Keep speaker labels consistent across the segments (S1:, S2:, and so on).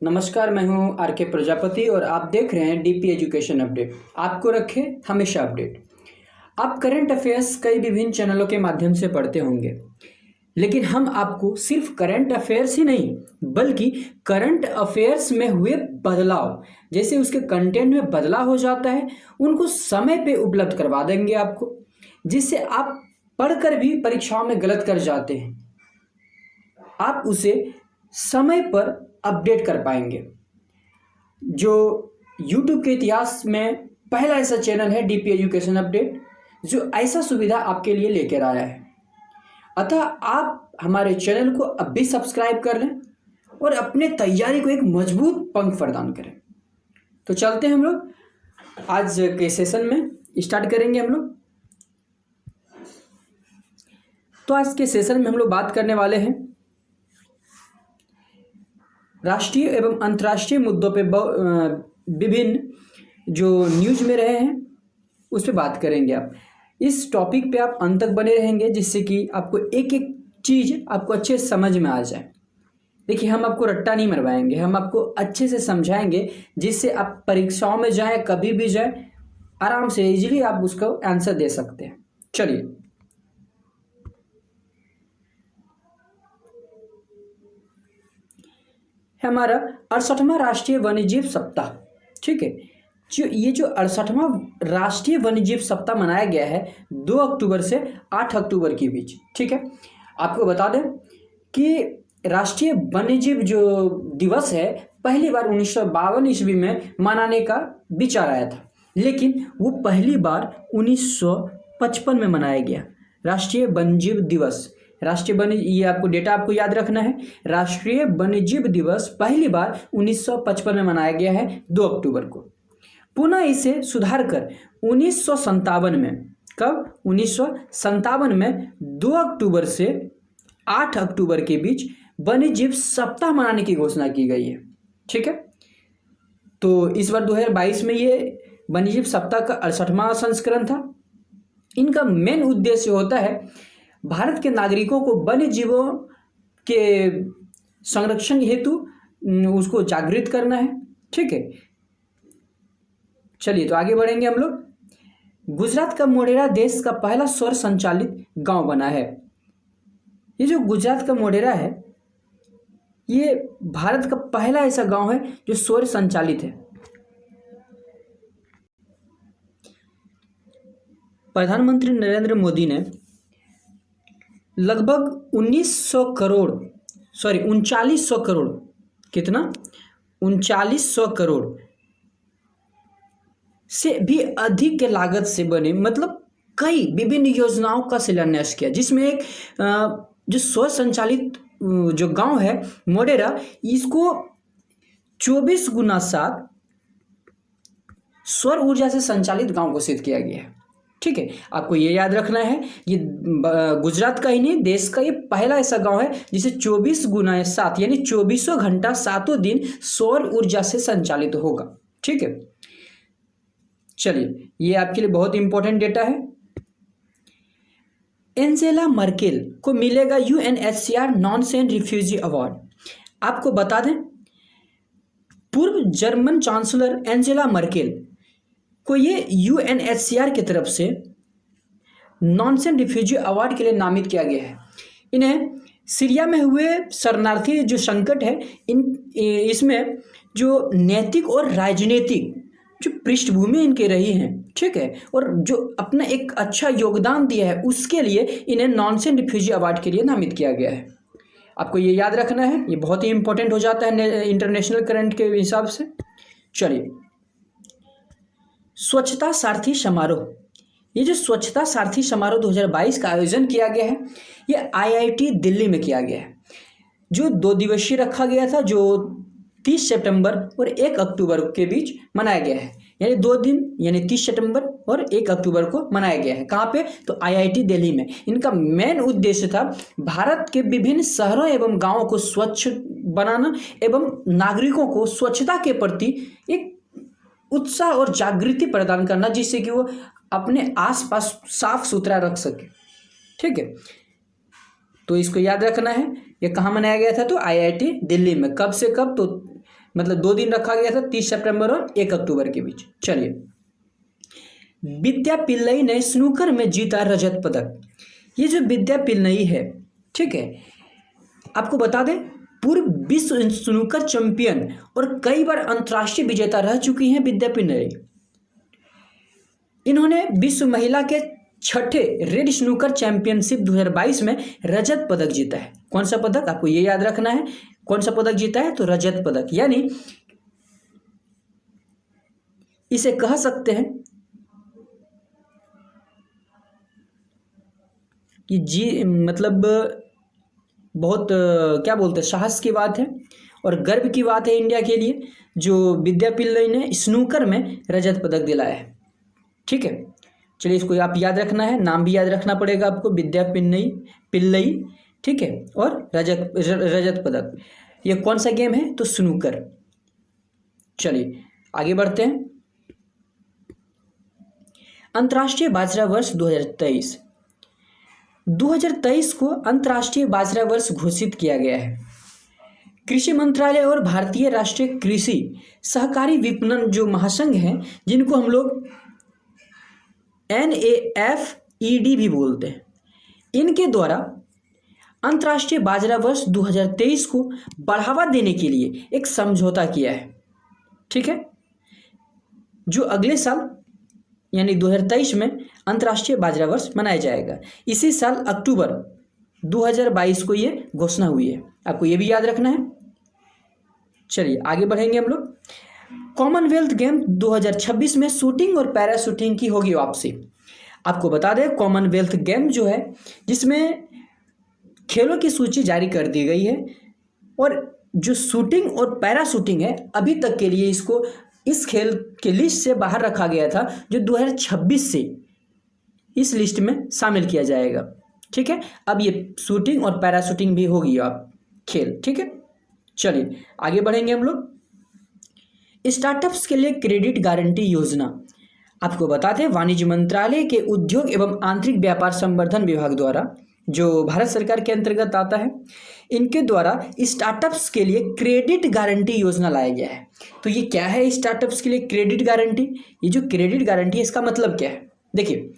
S1: नमस्कार, मैं हूं आर के प्रजापति और आप देख रहे हैं डीपी एजुकेशन अपडेट। आपको रखे हमेशा अपडेट। आप करंट अफेयर्स कई विभिन्न चैनलों के माध्यम से पढ़ते होंगे, लेकिन हम आपको सिर्फ करंट अफेयर्स ही नहीं बल्कि करंट अफेयर्स में हुए बदलाव, जैसे उसके कंटेंट में बदलाव हो जाता है, उनको समय पे उपलब्ध करवा देंगे आपको, जिससे आप पढ़कर भी परीक्षाओं में गलत कर जाते हैं, आप उसे समय पर अपडेट कर पाएंगे। जो YouTube के इतिहास में पहला ऐसा चैनल है डीपी एजुकेशन अपडेट, जो ऐसा सुविधा आपके लिए लेकर आया है। अतः आप हमारे चैनल को अब भी सब्सक्राइब कर लें और अपने तैयारी को एक मजबूत पंख प्रदान करें। तो चलते हैं हम लोग आज के सेशन में स्टार्ट करेंगे हम लोग। तो आज के सेशन में हम लोग बात करने वाले हैं राष्ट्रीय एवं अंतर्राष्ट्रीय मुद्दों पे विभिन्न जो न्यूज में रहे हैं उस पर बात करेंगे। आप इस टॉपिक पे आप अंत तक बने रहेंगे, जिससे कि आपको एक एक चीज़ आपको अच्छे से समझ में आ जाए। देखिए, हम आपको रट्टा नहीं मरवाएंगे, हम आपको अच्छे से समझाएंगे, जिससे आप परीक्षाओं में जाएं, कभी भी जाएं, आराम से इजीली आप उसको आंसर दे सकते हैं। चलिए, हमारा 68वां राष्ट्रीय वन्यजीव सप्ताह, ठीक है। जो 68वां राष्ट्रीय वन्यजीव सप्ताह मनाया गया है 2 अक्टूबर से 8 अक्टूबर के बीच, ठीक है। आपको बता दें कि राष्ट्रीय वन्यजीव जो दिवस है पहली बार 1952 ईस्वी में मनाने का विचार आया था, लेकिन वो पहली बार 1955 में मनाया गया। राष्ट्रीय वन्यजीव दिवस, राष्ट्रीय वन्य, ये आपको डेटा आपको याद रखना है। राष्ट्रीय वन्यजीव दिवस पहली बार 1955 में मनाया गया है 2 अक्टूबर को। पुनः इसे सुधार कर 1957 में, कब? 1957 में 2 अक्टूबर से 8 अक्टूबर के बीच वन्यजीव सप्ताह मनाने की घोषणा की गई है, ठीक है। तो इस बार 2022 में ये वन्यजीव सप्ताह का 68वां संस्करण था। इनका मेन उद्देश्य होता है भारत के नागरिकों को वन्य जीवों के संरक्षण हेतु उसको जागृत करना है, ठीक है। चलिए, तो आगे बढ़ेंगे हम लोग। गुजरात का मोढेरा देश का पहला सौर संचालित गांव बना है। ये जो गुजरात का मोढेरा है, ये भारत का पहला ऐसा गांव है जो सौर संचालित है। प्रधानमंत्री नरेंद्र मोदी ने लगभग 3900 करोड़, कितना? 3900 करोड़ से भी अधिक के लागत से बने, मतलब कई विभिन्न योजनाओं का शिलान्यास किया, जिसमें एक जो सौर संचालित जो गांव है मोढेरा, इसको 24 गुना 7 सौर ऊर्जा से संचालित गांव घोषित किया गया है, ठीक है। आपको ये याद रखना है, ये गुजरात का ही नहीं देश का ये पहला ऐसा गांव है जिसे 24 गुना 7 यानी 24 घंटा 7 दिन सौर ऊर्जा से संचालित होगा, ठीक है। चलिए, ये आपके लिए बहुत इंपॉर्टेंट डेटा है। एंजेला मर्केल को मिलेगा यूएनएचसीआर नॉन-सेंट रिफ्यूजी अवार्ड। आपको बता दें, पूर्व जर्मन चांसलर एंजेला मर्केल को ये यूएनएचसीआर की तरफ से नॉन-सेंट रिफ्यूजी अवार्ड के लिए नामित किया गया है। इन्हें सीरिया में हुए शरणार्थी जो संकट है, इसमें जो नैतिक और राजनीतिक जो पृष्ठभूमि इनके रही है, ठीक है, और जो अपना एक अच्छा योगदान दिया है, उसके लिए इन्हें नॉन-सेंट रिफ्यूजी अवार्ड के लिए नामित किया गया है। आपको ये याद रखना है, ये बहुत ही इंपॉर्टेंट हो जाता है इंटरनेशनल करंट के हिसाब से। चलिए, स्वच्छता सारथी समारोह, ये जो स्वच्छता सारथी समारोह 2022 का आयोजन किया गया है, ये आईआईटी दिल्ली में किया गया है, जो 2 दिवसीय रखा गया था, जो 30 सितंबर और 1 अक्टूबर के बीच मनाया गया है, यानी 2 दिन, यानी 30 सितंबर और 1 अक्टूबर को मनाया गया है। कहाँ पे? तो आईआईटी दिल्ली में। इनका मेन उद्देश्य था भारत के विभिन्न शहरों एवं गांवों को स्वच्छ बनाना एवं नागरिकों को स्वच्छता के प्रति एक उत्साह और जागृति प्रदान करना, जिससे कि वो अपने आसपास साफ सुथरा रख सके, ठीक है। तो इसको याद रखना है, ये कहाँ मनाया गया था? तो आईआईटी दिल्ली में। कब से कब? तो मतलब 2 दिन रखा गया था, 30 सितंबर और 1 अक्टूबर के बीच। चलिए, विद्या पिल्लई ने स्नूकर में जीता रजत पदक। ये जो विद्या पिल्लई है, ठीक है, आपको बता दें पूर्व विश्व स्नूकर चैंपियन और कई बार अंतर्राष्ट्रीय विजेता रह चुकी हैं विद्या पिल्लई। इन्होंने विश्व महिला के 6ठे रेड स्नूकर चैंपियनशिप 2022 में रजत पदक जीता है। कौन सा पदक, आपको ये याद रखना है, कौन सा पदक जीता है, तो रजत पदक। यानी इसे कह सकते हैं कि जी मतलब बहुत क्या बोलते हैं, साहस की बात है और गर्व की बात है इंडिया के लिए, जो विद्या पिल्लई ने स्नूकर में रजत पदक दिलाया है। ठीक है, चलिए इसको आप याद रखना है, नाम भी याद रखना पड़ेगा आपको, विद्या पिल्लई, ठीक है, और रजत पदक। ये कौन सा गेम है, तो स्नूकर। चलिए आगे बढ़ते हैं। अंतर्राष्ट्रीय बाजरा वर्ष 2023। 2023 को अंतर्राष्ट्रीय बाजरा वर्ष घोषित किया गया है। कृषि मंत्रालय और भारतीय राष्ट्रीय कृषि सहकारी विपणन जो महासंघ हैं, जिनको हम लोग NAFED भी बोलते हैं, इनके द्वारा अंतर्राष्ट्रीय बाजरा वर्ष 2023 को बढ़ावा देने के लिए एक समझौता किया है। ठीक है, जो अगले साल यानी 2023 में अंतर्राष्ट्रीय बाजरा वर्ष मनाया जाएगा। इसी साल अक्टूबर 2022 को ये घोषणा हुई है, आपको ये भी याद रखना है। चलिए आगे बढ़ेंगे हम लोग। कॉमनवेल्थ गेम 2026 में शूटिंग और पैरा शूटिंग की होगी वापसी। आपको बता दें कॉमनवेल्थ गेम जो है, जिसमें खेलों की सूची जारी कर दी गई है और जो शूटिंग और पैरा शूटिंग है, अभी तक के लिए इसको इस खेल के लिस्ट से बाहर रखा गया था, जो 2026 से इस लिस्ट में शामिल किया जाएगा। ठीक है, अब ये शूटिंग और पैरा शूटिंग भी होगी आप खेल। ठीक है, चलिए आगे बढ़ेंगे हम लोग। स्टार्टअप्स के लिए क्रेडिट गारंटी योजना। आपको बताते हैं वाणिज्य मंत्रालय के उद्योग एवं आंतरिक व्यापार संवर्धन विभाग द्वारा, जो भारत सरकार के अंतर्गत आता है, इनके द्वारा स्टार्टअप्स के लिए क्रेडिट गारंटी योजना लाया गया है। तो ये क्या है स्टार्टअप्स के लिए क्रेडिट गारंटी? ये जो क्रेडिट गारंटी है, इसका मतलब क्या है? देखिए,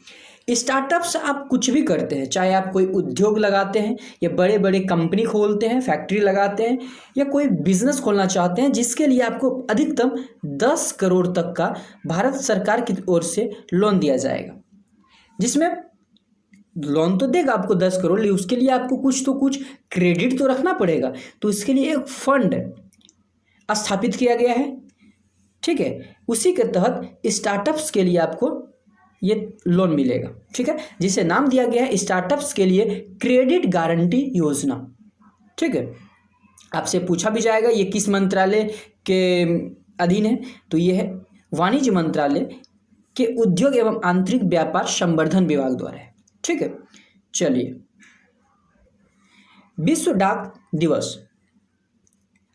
S1: स्टार्टअप्स आप कुछ भी करते हैं, चाहे आप कोई उद्योग लगाते हैं या बड़े बड़े कंपनी खोलते हैं, फैक्ट्री लगाते हैं या कोई बिजनेस खोलना चाहते हैं, जिसके लिए आपको अधिकतम 10 करोड़ तक का भारत सरकार की ओर से लोन दिया जाएगा। जिसमें लोन तो देगा आपको 10 करोड़, लेकिन उसके लिए आपको कुछ क्रेडिट तो रखना पड़ेगा। तो इसके लिए एक फंड स्थापित किया गया है। ठीक है, उसी के तहत स्टार्टअप्स के लिए आपको ये लोन मिलेगा। ठीक है, जिसे नाम दिया गया है स्टार्टअप्स के लिए क्रेडिट गारंटी योजना। ठीक है, आपसे पूछा भी जाएगा ये किस मंत्रालय के अधीन है, तो ये है वाणिज्य मंत्रालय के उद्योग एवं आंतरिक व्यापार संवर्धन विभाग द्वारा है। ठीक है, चलिए विश्व डाक दिवस।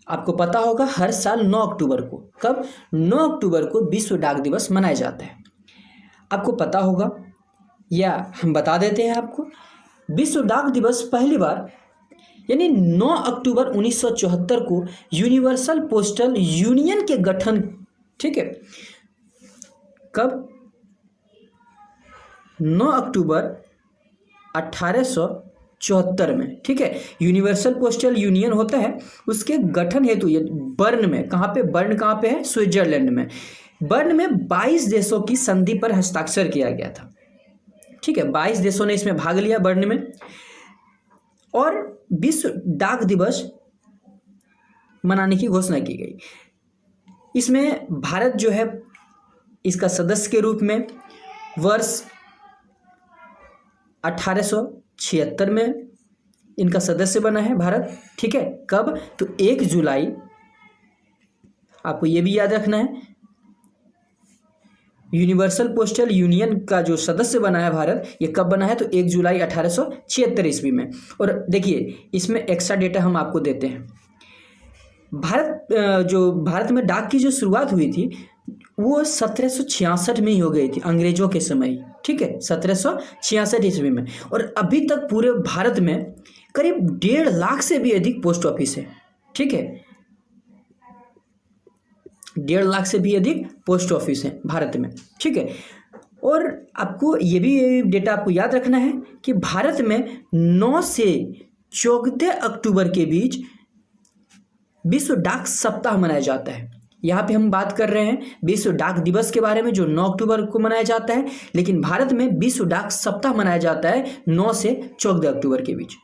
S1: आपको पता होगा हर साल 9 अक्टूबर को, कब? 9 अक्टूबर को विश्व डाक दिवस मनाया जाता है। आपको पता होगा या हम बता देते हैं आपको, विश्व डाक दिवस पहली बार यानी 9 अक्टूबर 1974 को यूनिवर्सल पोस्टल यूनियन के गठन, ठीक है, कब? 9 अक्टूबर 1874 में। ठीक है, यूनिवर्सल पोस्टल यूनियन होता है, उसके गठन हेतु ये बर्न में, कहाँ पे? बर्न कहाँ पे है? स्विट्जरलैंड में। बर्न में 22 देशों की संधि पर हस्ताक्षर किया गया था। ठीक है, 22 देशों ने इसमें भाग लिया बर्न में, और विश्व डाक दिवस मनाने की घोषणा की गई। इसमें भारत जो है इसका सदस्य के रूप में वर्ष 1876 में इनका सदस्य बना है भारत। ठीक है, कब? तो 1 जुलाई, आपको ये भी याद रखना है, यूनिवर्सल पोस्टल यूनियन का जो सदस्य बना है भारत, ये कब बना है? तो 1 जुलाई 1876 ईस्वी में। और देखिए इसमें एक्स्ट्रा डेटा हम आपको देते हैं। भारत में डाक की जो शुरुआत हुई थी वो 1766 में ही हो गई थी, अंग्रेजों के समय ही। ठीक है, 1766 ईस्वी में। और अभी तक पूरे भारत में करीब 1.5 लाख से भी अधिक पोस्ट ऑफिस है। ठीक है, 1.5 लाख से भी अधिक पोस्ट ऑफिस हैं भारत में, ठीक है। और आपको ये भी डेटा आपको याद रखना है कि भारत में 9 से 14 अक्टूबर के बीच विश्व डाक सप्ताह मनाया जाता है। यहाँ पे हम बात कर रहे हैं विश्व डाक दिवस के बारे में, जो 9 अक्टूबर को मनाया जाता है, लेकिन भारत में विश्व डाक सप्ताह मनाया जाता है 9 से 14 अक्टूबर के बीच,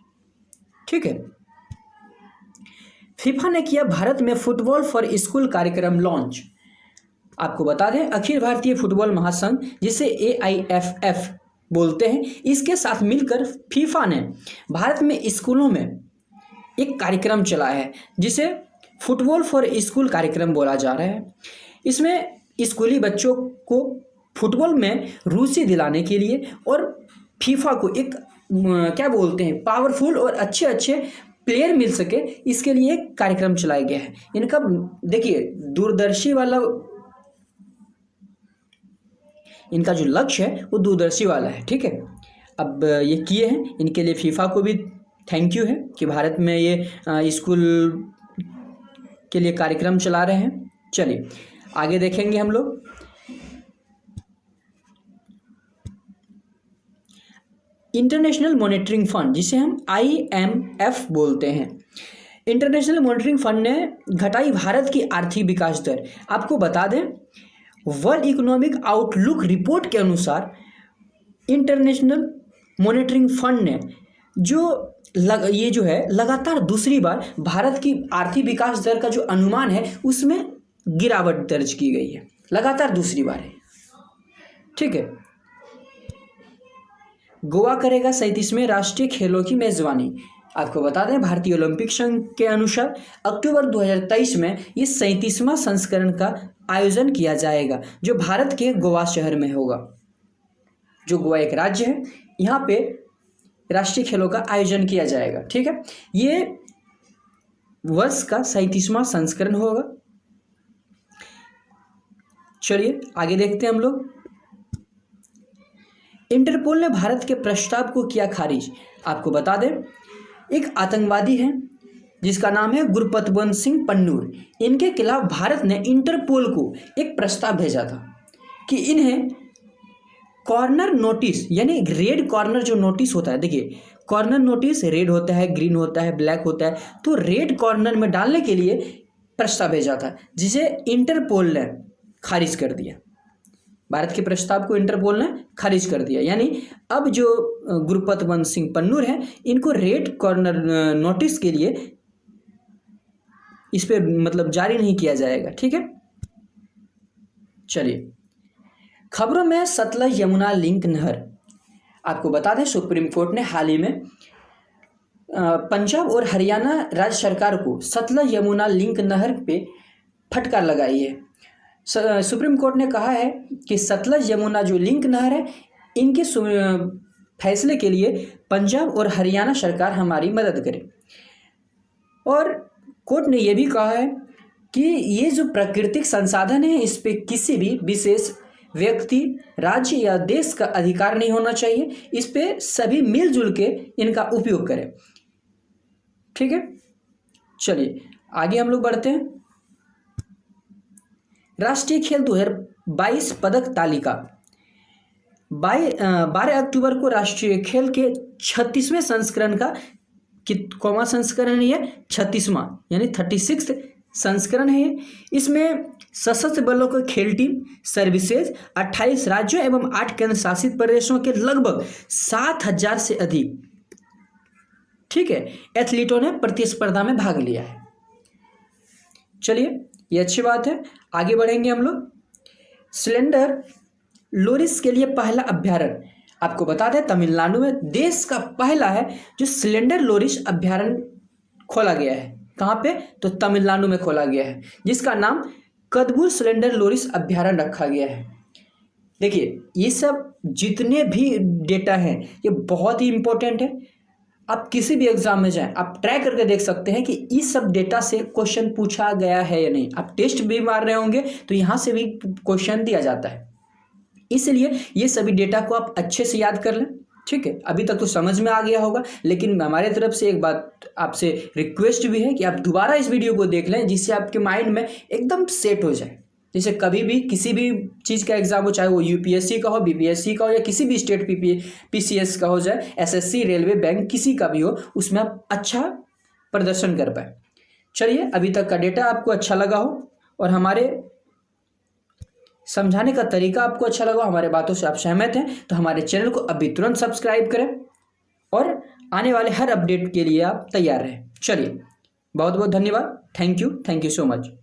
S1: ठीक है। फीफा ने किया भारत में फुटबॉल फॉर स्कूल कार्यक्रम लॉन्च। आपको बता दें अखिल भारतीय फुटबॉल महासंघ, जिसे AIFF बोलते हैं, इसके साथ मिलकर फीफा ने भारत में स्कूलों में एक कार्यक्रम चलाया है जिसे फुटबॉल फॉर स्कूल कार्यक्रम बोला जा रहा है। इसमें स्कूली बच्चों को फुटबॉल में रुचि दिलाने के लिए और फीफा को एक क्या बोलते हैं पावरफुल और अच्छे अच्छे प्लेयर मिल सके, इसके लिए एक कार्यक्रम चलाया गया है। इनका देखिए दूरदर्शी वाला इनका जो लक्ष्य है वो दूरदर्शी वाला है, ठीक है। अब ये किए हैं, इनके लिए फीफा को भी थैंक यू है कि भारत में ये स्कूल के लिए कार्यक्रम चला रहे हैं। चलिए आगे देखेंगे हम लोग। इंटरनेशनल मॉनिटरिंग फंड, जिसे हम IMF बोलते हैं, इंटरनेशनल मॉनिटरिंग फंड ने घटाई भारत की आर्थिक विकास दर। आपको बता दें वर्ल्ड इकोनॉमिक आउटलुक रिपोर्ट के अनुसार इंटरनेशनल मॉनिटरिंग फंड ने ये जो है लगातार दूसरी बार भारत की आर्थिक विकास दर का जो अनुमान है उसमें गिरावट दर्ज की गई है, लगातार दूसरी बार है, ठीक है। गोवा करेगा 37वें राष्ट्रीय खेलों की मेजबानी। आपको बता दें भारतीय ओलंपिक संघ के अनुसार अक्टूबर 2023 में ये 37वां संस्करण का आयोजन किया जाएगा, जो भारत के गोवा शहर में होगा। जो गोवा एक राज्य है, यहाँ पे राष्ट्रीय खेलों का आयोजन किया जाएगा, ठीक है। ये वर्ष का 37वां संस्करण होगा। चलिए आगे देखते हैं हम लोग। इंटरपोल ने भारत के प्रस्ताव को किया खारिज। आपको बता दें एक आतंकवादी है जिसका नाम है गुरपतवंत सिंह पन्नूर, इनके खिलाफ भारत ने इंटरपोल को एक प्रस्ताव भेजा था कि इन्हें कॉर्नर नोटिस, यानी रेड कॉर्नर जो नोटिस होता है, देखिए कॉर्नर नोटिस रेड होता है, ग्रीन होता है, ब्लैक होता है, तो रेड कॉर्नर में डालने के लिए प्रस्ताव भेजा था, जिसे इंटरपोल ने खारिज कर दिया। भारत के प्रस्ताव को इंटरपोल ने खारिज कर दिया, यानी अब जो गुरपतवंत सिंह पन्नूर हैं इनको रेड कॉर्नर नोटिस के लिए इस पे मतलब जारी नहीं किया जाएगा, ठीक है। चलिए खबरों में सतलज यमुना लिंक नहर। आपको बता दें सुप्रीम कोर्ट ने हाल ही में पंजाब और हरियाणा राज्य सरकार को सतलज यमुना लिंक नहर पे फटकार लगाई है। सुप्रीम कोर्ट ने कहा है कि सतलज यमुना जो लिंक नहर है, इनके फैसले के लिए पंजाब और हरियाणा सरकार हमारी मदद करे। और कोर्ट ने यह भी कहा है कि ये जो प्राकृतिक संसाधन है इस पे किसी भी विशेष व्यक्ति, राज्य या देश का अधिकार नहीं होना चाहिए, इस पे सभी मिलजुल के इनका उपयोग करें, ठीक है। चलिए आगे हम लोग बढ़ते हैं। राष्ट्रीय खेल 2022 पदक तालिका। 12 अक्टूबर को राष्ट्रीय खेल के 36वें संस्करण का कौवा संस्करण है, 36वां यानी 36 संस्करण है। इसमें सशस्त्र बलों की खेल टीम सर्विसेज 28 राज्यों एवं 8 केंद्र शासित प्रदेशों के लगभग 7,000 से अधिक, ठीक है, एथलीटों ने प्रतिस्पर्धा में भाग लिया है। चलिए ये अच्छी बात है, आगे बढ़ेंगे हम लोग। सिलेंडर लोरिस के लिए पहला अभ्यारण्य। आपको बता दें तमिलनाडु में देश का पहला है जो सिलेंडर लोरिस अभ्यारण्य खोला गया है। कहाँ पे? तो तमिलनाडु में खोला गया है, जिसका नाम कदबुल सिलेंडर लोरिस अभ्यारण्य रखा गया है। देखिए ये सब जितने भी डेटा हैं ये बहुत ही इंपॉर्टेंट है। आप किसी भी एग्जाम में जाएं, आप ट्राई करके देख सकते हैं कि इस सब डेटा से क्वेश्चन पूछा गया है या नहीं। आप टेस्ट भी मार रहे होंगे तो यहाँ से भी क्वेश्चन दिया जाता है, इसलिए ये सभी डेटा को आप अच्छे से याद कर लें, ठीक है। अभी तक तो समझ में आ गया होगा, लेकिन हमारे तरफ से एक बात आपसे रिक्वेस्ट भी है कि आप दोबारा इस वीडियो को देख लें, जिससे आपके माइंड में एकदम सेट हो जाए। जैसे कभी भी किसी भी चीज़ का एग्जाम हो, चाहे वो यूपीएससी का हो, बीपीएससी का हो, या किसी भी स्टेट पीसीएस का हो जाए, एसएससी, रेलवे, बैंक, किसी का भी हो, उसमें आप अच्छा प्रदर्शन कर पाए। चलिए, अभी तक का डेटा आपको अच्छा लगा हो और हमारे समझाने का तरीका आपको अच्छा लगा, हमारे बातों से आप सहमत हैं, तो हमारे चैनल को अभी तुरंत सब्सक्राइब करें और आने वाले हर अपडेट के लिए आप तैयार रहें। चलिए, बहुत बहुत धन्यवाद। Thank you so much.